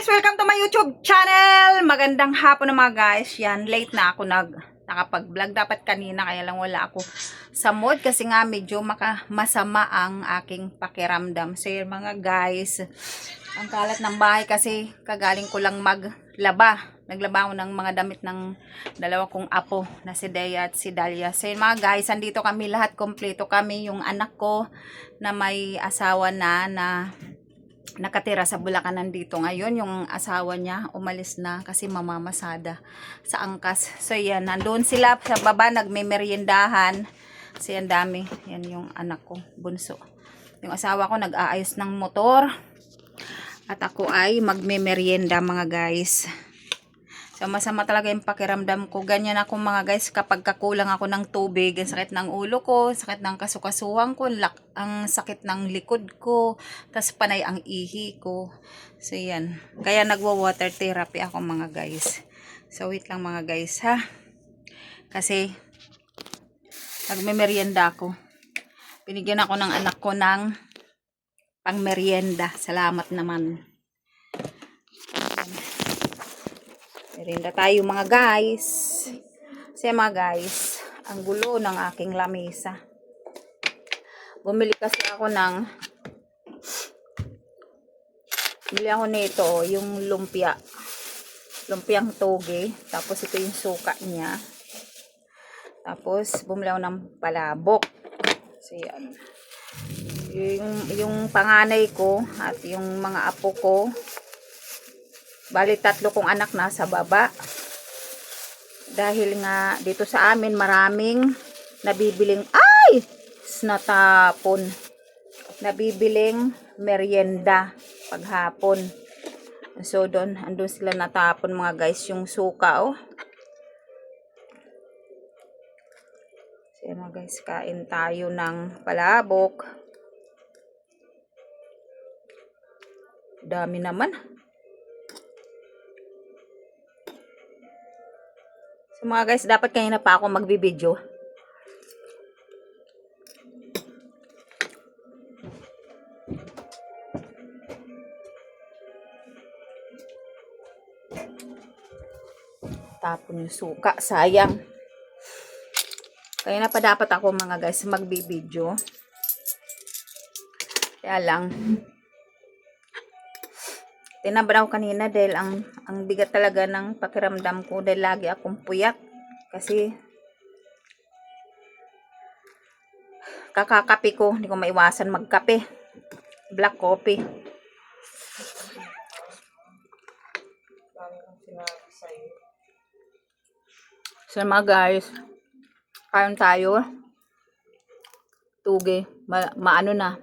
guys! Welcome to my YouTube channel! Magandang hapon na mga guys. Yan, late na ako nakapag-vlog. Dapat kanina, kaya lang wala ako sa mood kasi nga medyo masama ang aking pakiramdam. So yun mga guys, ang kalat ng bahay kasi kagaling ko lang maglaba. Naglaba ako ng mga damit ng dalawa kong apo na si Dea at si Dalia. So yun mga guys, andito kami lahat, kompleto kami. Yung anak ko na may asawa na nakatira sa Bulacan nandito ngayon. Yung asawa niya umalis na kasi mamamasada sa angkas. So yan, nandoon sila sa baba nagmemeryendahan. So yan, dami. Yan yung anak ko, bunso. Yung asawa ko nag-aayos ng motor. At ako ay magmemeryenda mga guys. So masama talaga yung pakiramdam ko. Ganyan ako mga guys kapag kakulang ako ng tubig. Ang sakit ng ulo ko, sakit ng kasukasuhan ko, ang sakit ng likod ko, tas panay ang ihi ko. So yan. Kaya nagwa-water therapy ako mga guys. So wait lang mga guys ha. Kasi nagmemeryenda ako. Binigyan ako ng anak ko ng pangmeryenda. Salamat naman. Merienda tayo mga guys. Kasi mga guys, ang gulo ng aking lamesa. Bumili kasi ako nito, yung lumpia. Lumpiang toge. Tapos ito yung suka niya. Tapos bumili ako ng palabok. So yan. Yung panganay ko at yung mga apo ko, bali 3 kong anak nasa baba. Dahil nga dito sa amin maraming nabibiling natapon. Nabibiling merienda paghapon. So andun sila natapon mga guys, yung suka oh. So mga guys, kain tayo ng palabok. Dami naman. So mga guys, dapat kanina pa ako magbibideo. Tapon yung suka, sayang. Kanina pa dapat ako mga guys magbibideo. Kaya lang tinabra ko kanina dahil ang bigat talaga ng pakiramdam ko dahil lagi akong puyat kasi kakakape ko, hindi ko maiwasan magkape, black coffee. So mga guys, kain tayo. Tuge, maano na,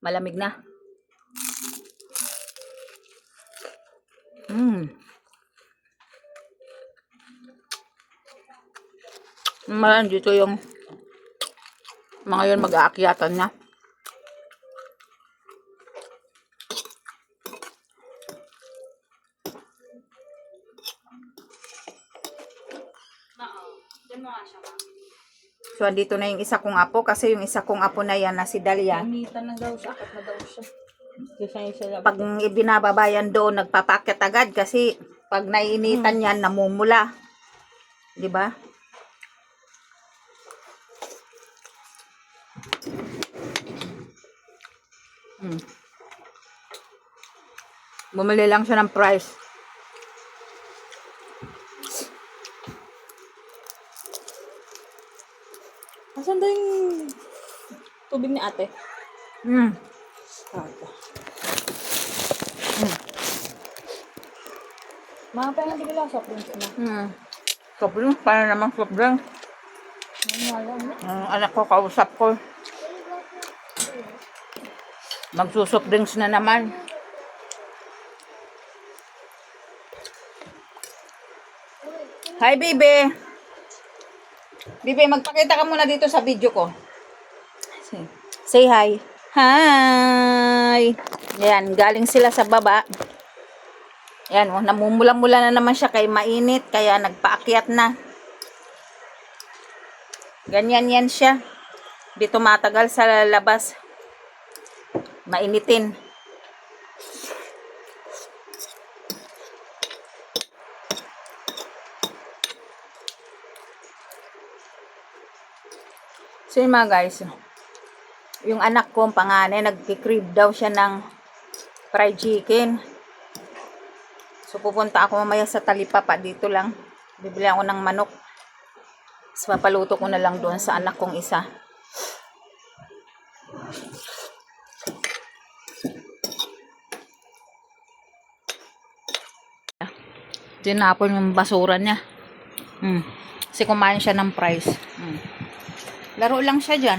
malamig na. Maran dito yung mga yun mag-aakyatan na. So andito na yung isa kong apo kasi yung isa kong apo na yan na si Dalia. Initan na daw siya, apat na daw siya. Pag ibinababayan doon, nagpapakit agad kasi pag naiinitan yan, namumula. 'Di ba? Bumili lang siya ng price. Asan daw yung tubig ni ate? Mga pa yung bigla soft drinks na. Soft drinks? Paano naman soft drinks? Anak ko, kausap ko. Magsusoft drinks na naman. Hi, baby. Baby, magpakita ka muna dito sa video ko. Say hi. Hi. Yan, galing sila sa baba. Yan, namumula-mula na naman siya kay mainit, kaya nagpaakyat na. Ganyan yan siya. Di tumatagal sa labas. Mainitin. So yun mga guys, yung anak ko, ang panganay, nagkikrib daw siya ng fried chicken. So pupunta ako mamaya sa Talipapa, dito lang. Bibili ako ng manok. Tapos papaluto ko na lang doon sa anak kong isa. Tinapon yung basura niya. Kasi kumain siya ng fries. Laro lang siya dyan.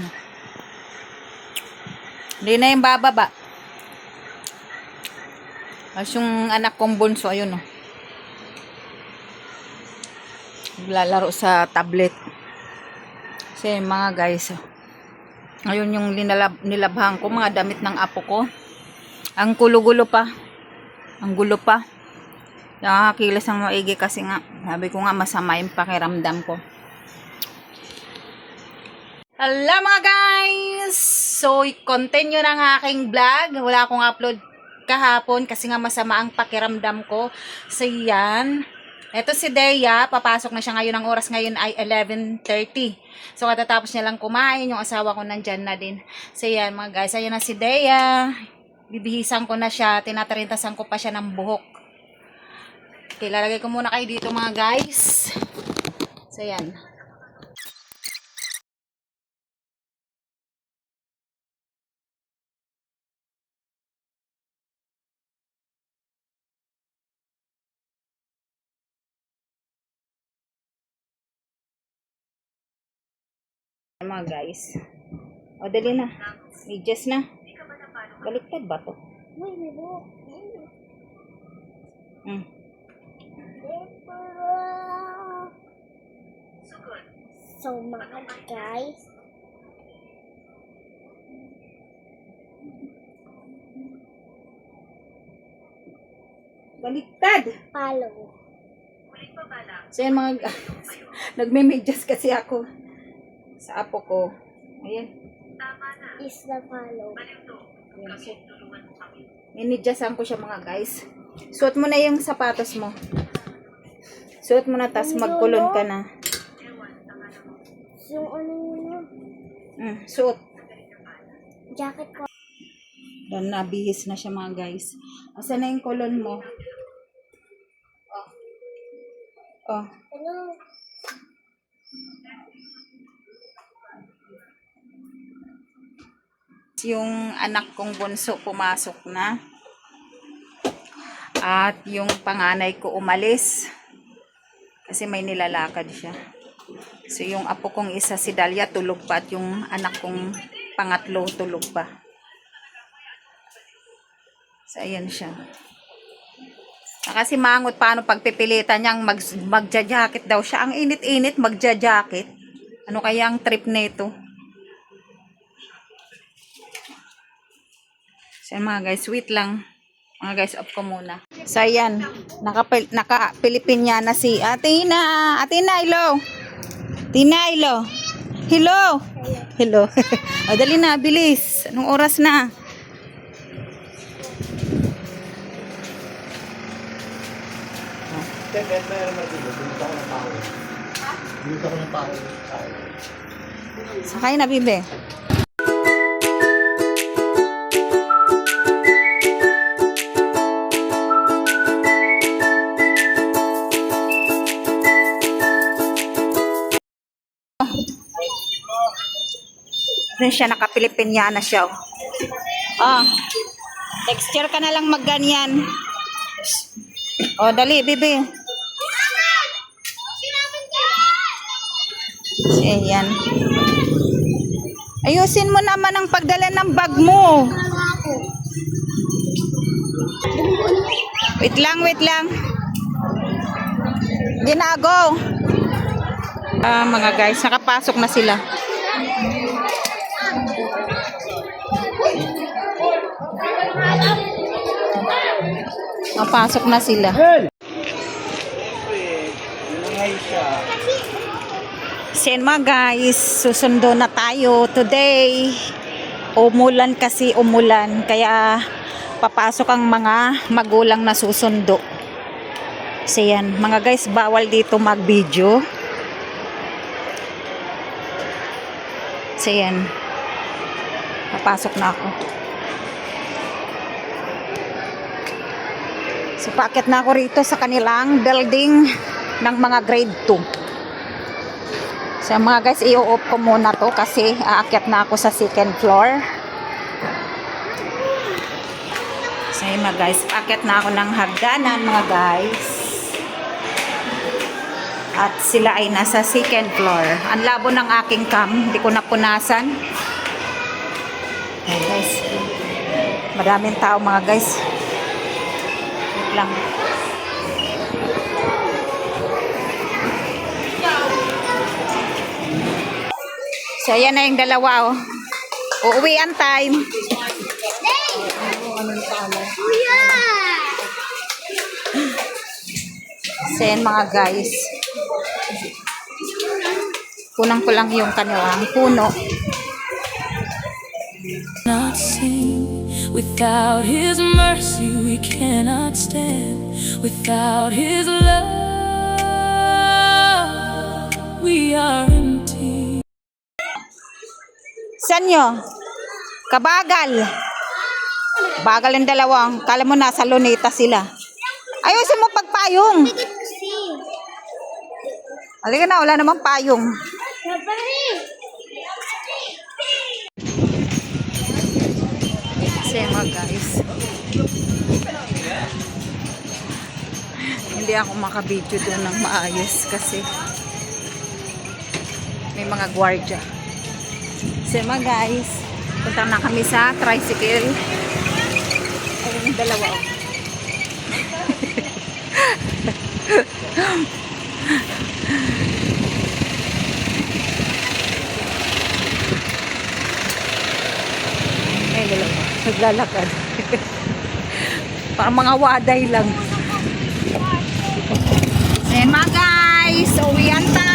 Hindi na yung bababa. Tapos yung anak kong bunso, ayun o. Lalaro sa tablet. Kasi mga guys, ayun yung nilabhan ko, mga damit ng apo ko. Ang gulo-gulo pa. Ang gulo pa. Nakakilos ang maigi kasi nga, sabi ko nga masama yung pakiramdam ko. Hello mga guys! So, continue ng aking vlog. Wala akong upload kahapon kasi nga masama ang pakiramdam ko. So, yan. Ito si Deya, papasok na siya ngayon. Ang oras ngayon ay 11:30. So, katatapos niya lang kumain. Yung asawa ko nandyan na din. So, yan mga guys. Ayan na si Deya. Bibihisan ko na siya. Tinatarintasan ko pa siya ng buhok. Okay, lalagay ko muna kayo dito mga guys. So, yan. Mga guys. O, dali na. Medyas na. Baliktad ba to? Uy, may buhok. So mga guys, Baliktad! follow. So, yan mga nagme-medyas kasi ako sa apo ko. Ayan. Is the follow. Ayan. So, minidyasan ko siya mga guys. Suot mo na yung sapatos mo. Suot mo na, tas magkulon ka na. Yung ano yun? Suot. Jacket ko. Dan nabihis na siya mga guys. Asan na yung kulon mo? Oh. Hello. Yung anak kong bunso pumasok na. At yung panganay ko umalis. Kasi may nilalakad siya. So yung apo kong isa si Dalia tulog pa. At yung anak kong pangatlo tulog pa. So ayan siya. Kasi mangot paano pagpipilitan niyang magja-jacket daw siya. Ang init-init magja-jacket. Ano kaya ang trip nito? So mga guys, wait lang. Mga guys, off ko muna. So ayan, naka-Pilipina na si Atina. Atina, hello. Tina, hello. Hello. Hello. O, dali na, bilis. Anong oras na? Sakay na, bibe. Then siya, naka-Pilipiniana siya. Oh. Texture ka na lang magganyan. Oh, dali, bibi. Ayan. Ayusin mo naman ang pagdala ng bag mo. Wait lang, wait lang. Ginago. Mga guys, nakapasok na sila. Nakapasok na sila. Sen mga guys, susundo na tayo today. Umulan kasi umulan, kaya papasok ang mga magulang na susundo. So yan, mga guys, bawal dito mag-video. So So, yan. Papasok na ako. So, paakyat na ako rito sa kanilang building ng mga grade 2. So, mga guys, i-off ko muna to kasi aakyat na ako sa second floor. So, yun mga guys, paakyat na ako ng hagdanan, mga guys. At sila ay nasa second floor. Ang labo ng aking cam, hindi ko napunasan. Ayan guys. Maraming tao mga guys. Wait lang. So ayan na yung dalawa oh. Uuwian time. So ayan mga guys. Kunang ko lang yung kanilang puno. Not sing without his mercy, we cannot stand without his love. We are empty. Sanyo? Kabagal. Bagal yung dalawang. Kala mo nasa luneta sila. Ayusin mo pagpayong. Halika na, wala namang payong. Kasi mga guys, hindi ako makabidyo doon ng maayos kasi may mga gwardiya. Kasi mga guys, punta na kami sa tricycle. Ayun yung dalawa. Ay, dalawa. Naglalakad. Parang mga waday lang. Ayan mga guys, uwian tayo.